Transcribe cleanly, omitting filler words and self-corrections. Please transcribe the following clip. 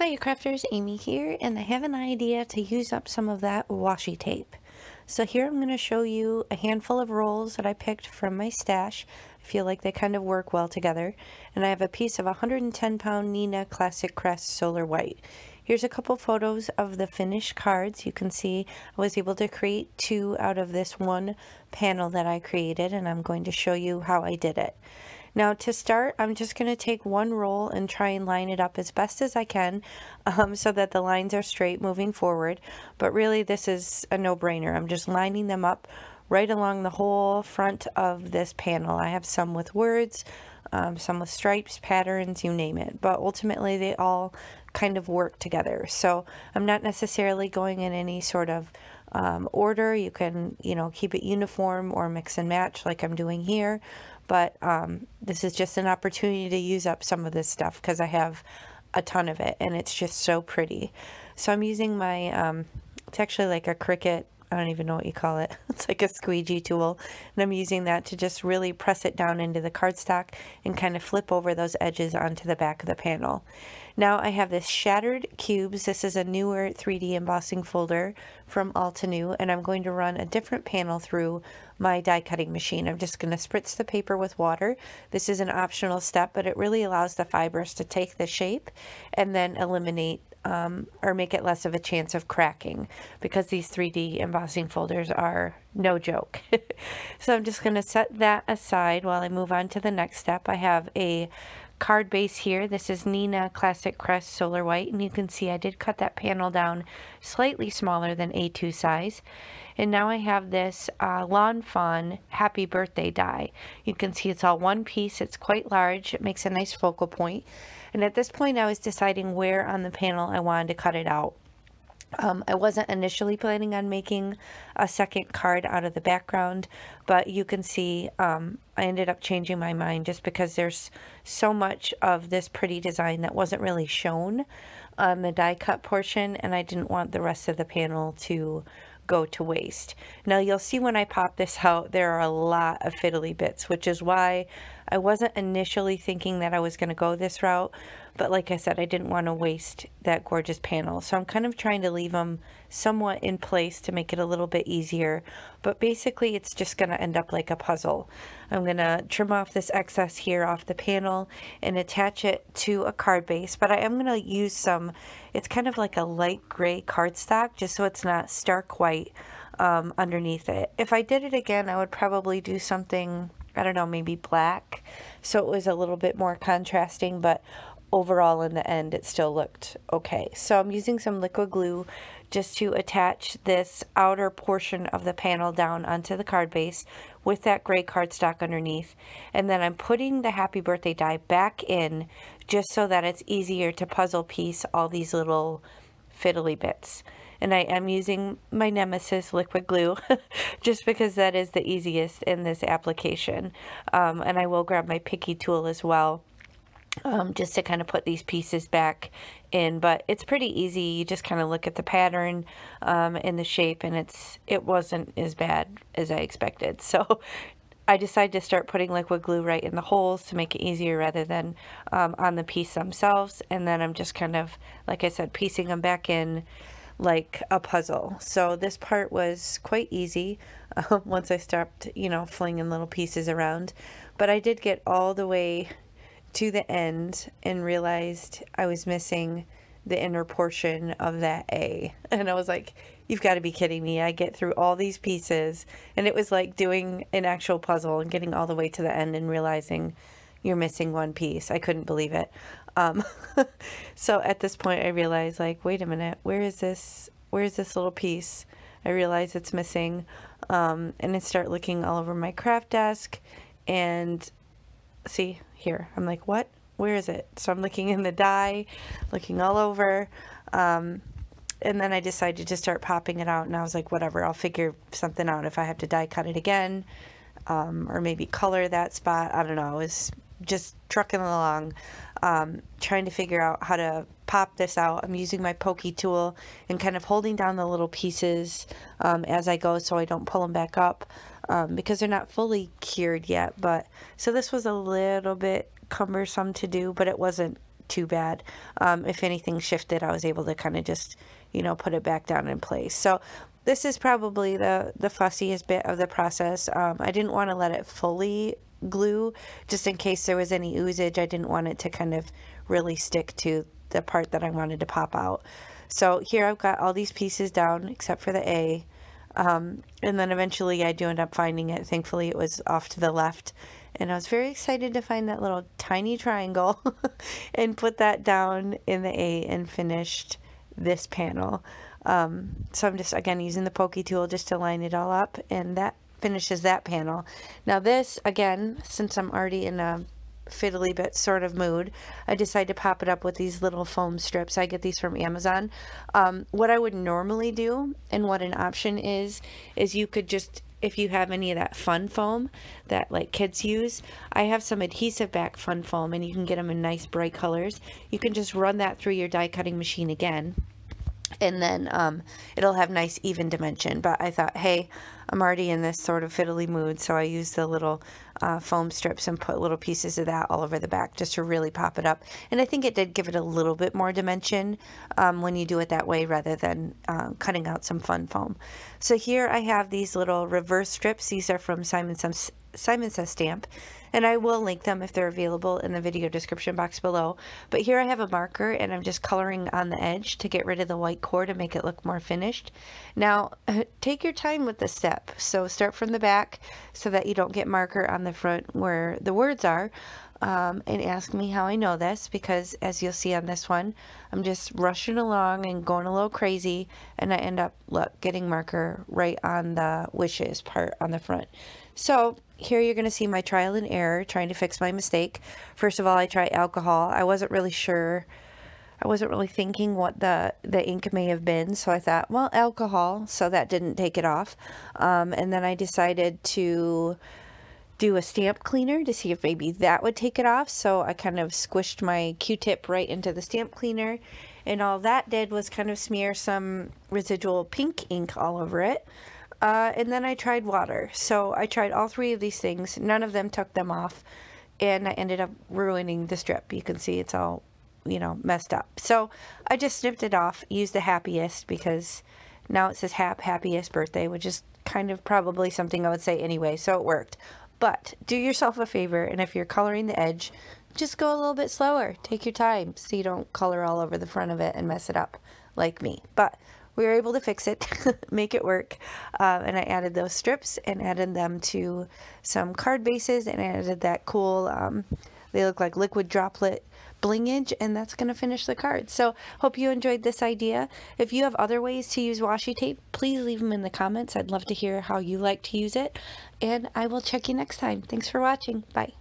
Hi crafters, Amy here, and I have an idea to use up some of that washi tape. So here I'm going to show you a handful of rolls that I picked from my stash. I feel like they kind of work well together. And I have a piece of 110-pound Neenah Classic Crest Solar White. Here's a couple photos of the finished cards. You can see I was able to create 2 out of this one panel that I created, and I'm going to show you how I did it. Now to start, I'm just going to take one roll and try and line it up as best as I can so that the lines are straight moving forward. But really this is a no-brainer. I'm just lining them up right along the whole front of this panel. I have some with words, some with stripes, patterns, you name it. But ultimately they all kind of work together. So I'm not necessarily going in any sort of order. You can, keep it uniform or mix and match like I'm doing here. But this is just an opportunity to use up some of this stuff because I have a ton of it and it's just so pretty. So I'm using my, it's actually like a Cricut, I don't even know what you call it. It's like a squeegee tool. And I'm using that to just really press it down into the cardstock and kind of flip over those edges onto the back of the panel. Now I have this Shattered Cubes. This is a newer 3D embossing folder from Altenew, and I'm going to run a different panel through my die cutting machine. I'm just going to spritz the paper with water. This is an optional step, but it really allows the fibers to take the shape and then eliminate or make it less of a chance of cracking, because these 3D embossing folders are no joke. So I'm just going to set that aside while I move on to the next step. I have a card base here. This is Neenah Classic Crest Solar White, and you can see I did cut that panel down slightly smaller than A2 size. And now I have this Lawn Fawn Happy Birthday die. You can see it's all one piece. It's quite large. It makes a nice focal point. And at this point I was deciding where on the panel I wanted to cut it out. I wasn't initially planning on making a second card out of the background, but you can see I ended up changing my mind just because there's so much of this pretty design that wasn't really shown on the die cut portion, and I didn't want the rest of the panel to go to waste. Now you'll see when I pop this out there are a lot of fiddly bits, which is why I wasn't initially thinking that I was going to go this route, but like I said, I didn't want to waste that gorgeous panel, so I'm kind of trying to leave them somewhat in place to make it a little bit easier. But basically it's just going to end up like a puzzle. I'm going to trim off this excess here off the panel and attach it to a card base, but I am going to use some, it's kind of like a light gray cardstock just so it's not stark white underneath it. If I did it again, I would probably do something, I don't know, maybe black, so it was a little bit more contrasting, but overall in the end it still looked okay. So I'm using some liquid glue just to attach this outer portion of the panel down onto the card base with that gray cardstock underneath, and then I'm putting the Happy Birthday die back in just so that it's easier to puzzle piece all these little fiddly bits. And I am using my nemesis liquid glue just because that is the easiest in this application. And I will grab my picky tool as well just to kind of put these pieces back in, but it's pretty easy. You just kind of look at the pattern and the shape, and it wasn't as bad as I expected. So I decided to start putting liquid glue right in the holes to make it easier rather than on the piece themselves, and then I'm just kind of, like I said, piecing them back in like a puzzle. So this part was quite easy once I stopped, flinging little pieces around, but I did get all the way to the end and realized I was missing the inner portion of that A, and I was like, you've got to be kidding me. I get through all these pieces, and it was like doing an actual puzzle and getting all the way to the end and realizing you're missing one piece. I couldn't believe it. So at this point I realized, like, wait a minute, where is this little piece? I realize it's missing, and I start looking all over my craft desk, and see here, I'm like, what? Where is it? So I'm looking in the die, looking all over, and then I decided to start popping it out, and I was like, whatever, I'll figure something out if I have to die cut it again, or maybe color that spot. I don't know. I was just trucking along, trying to figure out how to pop this out. I'm using my pokey tool and kind of holding down the little pieces as I go so I don't pull them back up, because they're not fully cured yet. But so this was a little bit cumbersome to do, but it wasn't too bad. If anything shifted, I was able to kind of just, you know, put it back down in place. So this is probably the fussiest bit of the process. I didn't want to let it fully glue just in case there was any oozage. I didn't want it to kind of really stick to the part that I wanted to pop out. So here I've got all these pieces down except for the A. And then eventually I do end up finding it. Thankfully it was off to the left, and I was very excited to find that little tiny triangle and put that down in the A and finished this panel. So I'm just again using the pokey tool just to line it all up, and that finishes that panel. Now this, again, since I'm already in a fiddly bit sort of mood, I decided to pop it up with these little foam strips. I get these from Amazon. What I would normally do, and what an option is you could just, if you have any of that fun foam that like kids use, I have some adhesive back fun foam, and you can get them in nice bright colors. You can just run that through your die cutting machine again, and then it'll have nice even dimension. But I thought, hey, I'm already in this sort of fiddly mood, so I used the little foam strips and put little pieces of that all over the back just to really pop it up. And I think it did give it a little bit more dimension when you do it that way rather than cutting out some fun foam. So here I have these little reverse strips. These are from Simon Says Stamp, and I will link them if they're available in the video description box below. But here I have a marker, and I'm just coloring on the edge to get rid of the white core to make it look more finished. Now take your time with this step. So start from the back so that you don't get marker on the front where the words are. And ask me how I know this, because as you'll see on this one, I'm just rushing along and going a little crazy, and I end up, look, getting marker right on the wishes part on the front. So here you're going to see my trial and error trying to fix my mistake. First of all, I tried alcohol. I wasn't really sure. I wasn't really thinking what the ink may have been, so I thought, well, alcohol, so that didn't take it off. And then I decided to do a stamp cleaner to see if maybe that would take it off. So I kind of squished my Q-tip right into the stamp cleaner, and all that did was kind of smear some residual pink ink all over it. And then I tried water. So I tried all three of these things. None of them took them off, and I ended up ruining the strip. You can see it's all, you know, messed up. So I just snipped it off, used the happiest, because now it says happiest birthday, which is kind of probably something I would say anyway, so it worked. But do yourself a favor, and if you're coloring the edge, just go a little bit slower. Take your time so you don't color all over the front of it and mess it up like me. But we were able to fix it, make it work, and I added those strips and added them to some card bases, and added that cool, they look like liquid droplet blingage, and that's going to finish the card. So hope you enjoyed this idea. If you have other ways to use washi tape, please leave them in the comments. I'd love to hear how you like to use it, and I will check you next time. Thanks for watching. Bye.